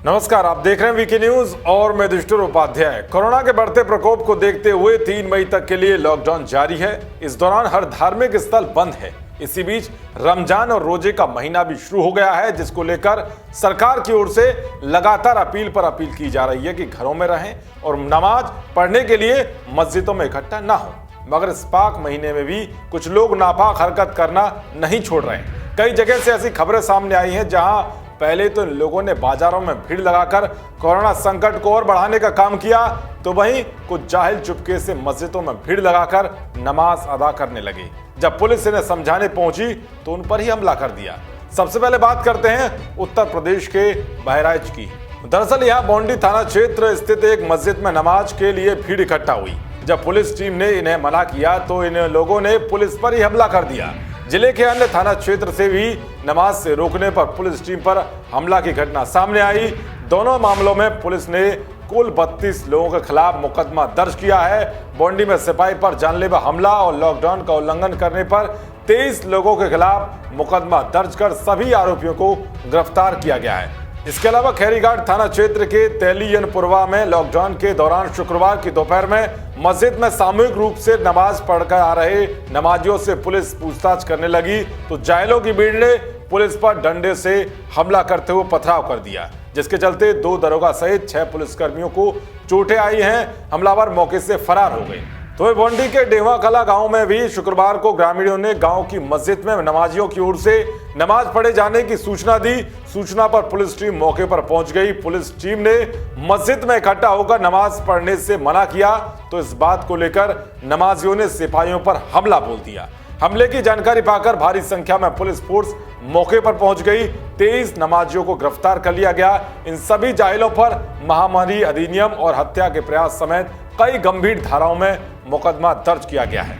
नमस्कार, आप देख रहे हैं वीके न्यूज और मैं दुष्टुर उपाध्याय। कोरोना के बढ़ते प्रकोप को देखते हुए 3 मई तक के लिए लॉकडाउन जारी है। इस दौरान हर धार्मिक स्थल बंद है। इसी बीच रमजान और रोजे का महीना भी शुरू हो गया है, जिसको लेकर सरकार की ओर से लगातार अपील पर अपील की जा रही है कि घरों में रहें और नमाज पढ़ने के लिए मस्जिदों में इकट्ठा ना हो। मगर इस पाक महीने में भी कुछ लोग नापाक हरकत करना नहीं छोड़ रहे हैं। कई जगह से ऐसी खबरें सामने आई हैं जहां पहले तो लोगों ने बाजारों में भीड़ लगाकर कोरोना संकट को और बढ़ाने का काम किया, तो वहीं कुछ जाहिल चुपके से मस्जिदों में भीड़ लगाकर नमाज अदा करने लगे। जब पुलिस इन्हें समझाने पहुंची तो उन पर ही हमला कर दिया। सबसे पहले बात करते हैं उत्तर प्रदेश के बहराइच की। दरअसल यहाँ बौंडी थाना क्षेत्र स्थित एक मस्जिद में नमाज के लिए भीड़ इकट्ठा हुई। जब पुलिस टीम ने इन्हें मना किया तो इन लोगों ने पुलिस पर ही हमला कर दिया। जिले के अन्य थाना क्षेत्र से भी नमाज से रोकने पर पुलिस टीम पर हमला की घटना सामने आई। दोनों मामलों में पुलिस ने कुल 32 लोगों के खिलाफ मुकदमा दर्ज किया है। बौंडी में सिपाही पर जानलेवा हमला और लॉकडाउन का उल्लंघन करने पर 23 लोगों के खिलाफ मुकदमा दर्ज कर सभी आरोपियों को गिरफ्तार किया गया है। इसके अलावा खैरीघाट थाना क्षेत्र के तेलियनपुरवा में लॉकडाउन के दौरान शुक्रवार की दोपहर में मस्जिद में सामूहिक रूप से नमाज पढ़कर आ रहे नमाजियों से पुलिस पूछताछ करने लगी तो जाहिलों की भीड़ ने पुलिस पर डंडे से हमला करते हुए पथराव कर दिया, जिसके चलते 2 दरोगा सहित 6 पुलिसकर्मियों को चोटें आई हैं। हमलावर मौके से फरार हो गए। तो बौंडी के डेवा कला गांव में भी शुक्रवार को ग्रामीणों ने गांव की मस्जिद में नमाजियों की ओर से नमाज पढ़े जाने की सूचना दी। सूचना पर पुलिस टीम मौके पर पहुंच गई। पुलिस टीम ने मस्जिद में इकट्ठा होकर नमाज पढ़ने से मना किया तो इस बात को लेकर नमाजियों ने सिपाहियों पर हमला बोल दिया। हमले की जानकारी पाकर भारी संख्या में पुलिस फोर्स मौके पर पहुंच गई। 23 नमाजियों को गिरफ्तार कर लिया गया। इन सभी जाहिलों पर महामारी अधिनियम और हत्या के प्रयास समेत कई गंभीर धाराओं में मुकदमा दर्ज किया गया है।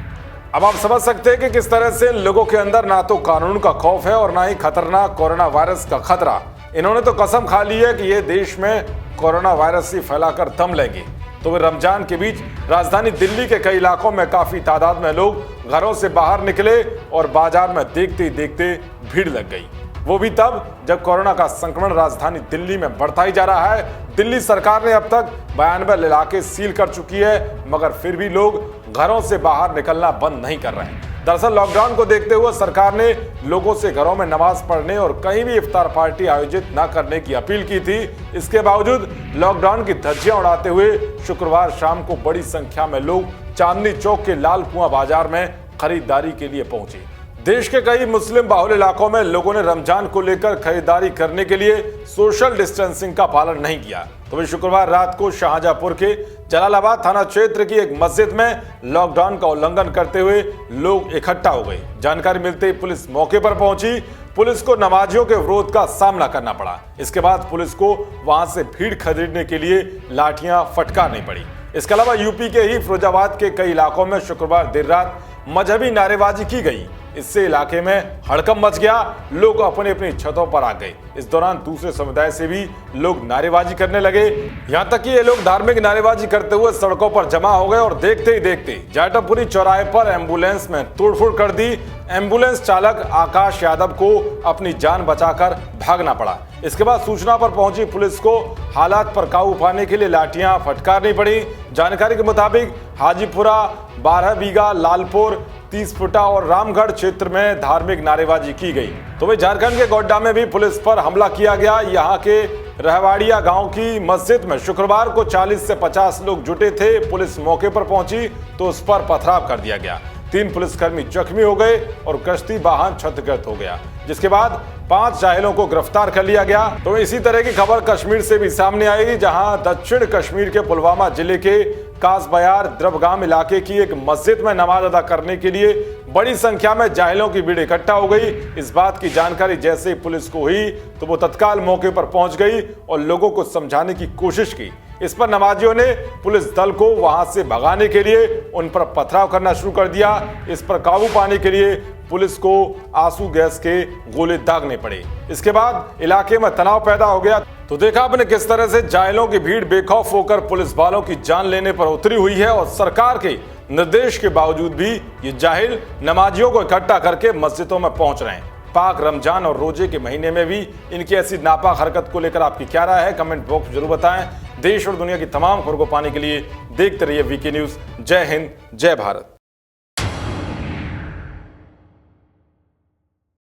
अब आप समझ सकते हैं कि किस तरह से लोगों के अंदर ना तो कानून का खौफ है और ना ही खतरनाक कोरोना वायरस का खतरा। इन्होंने तो कसम खा ली है कि ये देश में कोरोना वायरस ही फैलाकर दम लेंगे। तो वे रमजान के बीच राजधानी दिल्ली के कई इलाकों में काफी तादाद में लोग घरों से बाहर निकले और बाजार में देखते ही देखते भीड़ लग गई। वो भी तब जब कोरोना का संक्रमण राजधानी दिल्ली में बढ़ता ही जा रहा है। दिल्ली सरकार ने अब तक 92 इलाके सील कर चुकी है, मगर फिर भी लोग घरों से बाहर निकलना बंद नहीं कर रहे हैं। दरअसल लॉकडाउन को देखते हुए सरकार ने लोगों से घरों में नमाज पढ़ने और कहीं भी इफ्तार पार्टी आयोजित न करने की अपील की थी। इसके बावजूद लॉकडाउन की धज्जियां उड़ाते हुए शुक्रवार शाम को बड़ी संख्या में लोग चांदनी चौक के लाल कुआं बाजार में खरीदारी के लिए पहुंचे। देश के कई मुस्लिम बाहुल इलाकों में लोगों ने रमजान को लेकर खरीदारी करने के लिए सोशल डिस्टेंसिंग का पालन नहीं किया। तो वही शुक्रवार रात को शाहजहांपुर के जलालाबाद थाना क्षेत्र की एक मस्जिद में लॉकडाउन का उल्लंघन करते हुए लोग इकट्ठा हो गए। जानकारी मिलते ही पुलिस मौके पर पहुंची। पुलिस को नमाजियों के विरोध का सामना करना पड़ा। इसके बाद पुलिस को वहां से भीड़ खरीदने के लिए लाठियां फटकारनी पड़ी। इसके अलावा यूपी के ही फिरोजाबाद के कई इलाकों में शुक्रवार देर रात मजहबी नारेबाजी की गई। इससे इलाके में हड़कंप मच गया। लोग अपनी अपनी छतों पर आ गए। इस दौरान दूसरे समुदाय से भी लोग नारेबाजी करने लगे। यहाँ तक कि ये लोग धार्मिक नारेबाजी करते हुए सड़कों पर जमा हो गए और देखते ही देखते जाटापुरी चौराहे पर एम्बुलेंस में तोड़फोड़ कर दी। एम्बुलेंस चालक आकाश यादव को अपनी जान बचाकर भागना पड़ा। इसके बाद सूचना पर पहुंची पुलिस को हालात पर काबू पाने के लिए लाठियां फटकारनी पड़ी। जानकारी के मुताबिक हाजीपुरा, 12 बीघा, लालपुर, 30 फुटा और रामगढ़ क्षेत्र में धार्मिक नारेबाजी की गई। तो वही झारखंड के गोड्डा में भी पुलिस पर हमला किया गया। यहाँ के रहवाड़िया गांव की मस्जिद में शुक्रवार को 40 से 50 लोग जुटे थे। पुलिस मौके पर पहुंची तो उस पर पथराव कर दिया गया। 3 पुलिसकर्मी जख्मी हो गए और कश्ती वाहन क्षतिग्रस्त हो गया, जिसके बाद 5 जाहिलों को गिरफ्तार कर लिया गया। तो इसी तरह की खबर कश्मीर से भी सामने आई, जहां दक्षिण कश्मीर के पुलवामा जिले के कासबयार द्रबगाम इलाके की एक मस्जिद में नमाज अदा करने के लिए बड़ी संख्या में जाहिलों की भीड़ इकट्ठा हो गई। इस बात की जानकारी जैसे ही पुलिस को हुई तो वो तत्काल मौके पर पहुंच गई और लोगों को समझाने की कोशिश की। इस पर नमाजियों ने पुलिस दल को वहां से भगाने के लिए उन पर पथराव करना शुरू कर दिया। इस पर काबू पाने के लिए पुलिस को आंसू गैस के गोले दागने पड़े। इसके बाद इलाके में तनाव पैदा हो गया। तो देखा आपने किस तरह से जाहिलों की भीड़ बेखौफ होकर पुलिस वालों की जान लेने पर उतरी हुई है और सरकार के निर्देश के बावजूद भी ये जाहिल नमाजियों को इकट्ठा करके मस्जिदों में पहुंच रहे हैं। पाक रमजान और रोजे के महीने में भी इनकी ऐसी नापाक हरकत को लेकर आपकी क्या राय है, कमेंट बॉक्स में जरूर बताएं। देश और दुनिया की तमाम खबरों को पाने के लिए देखते रहिए वीके न्यूज। जय हिंद, जय भारत।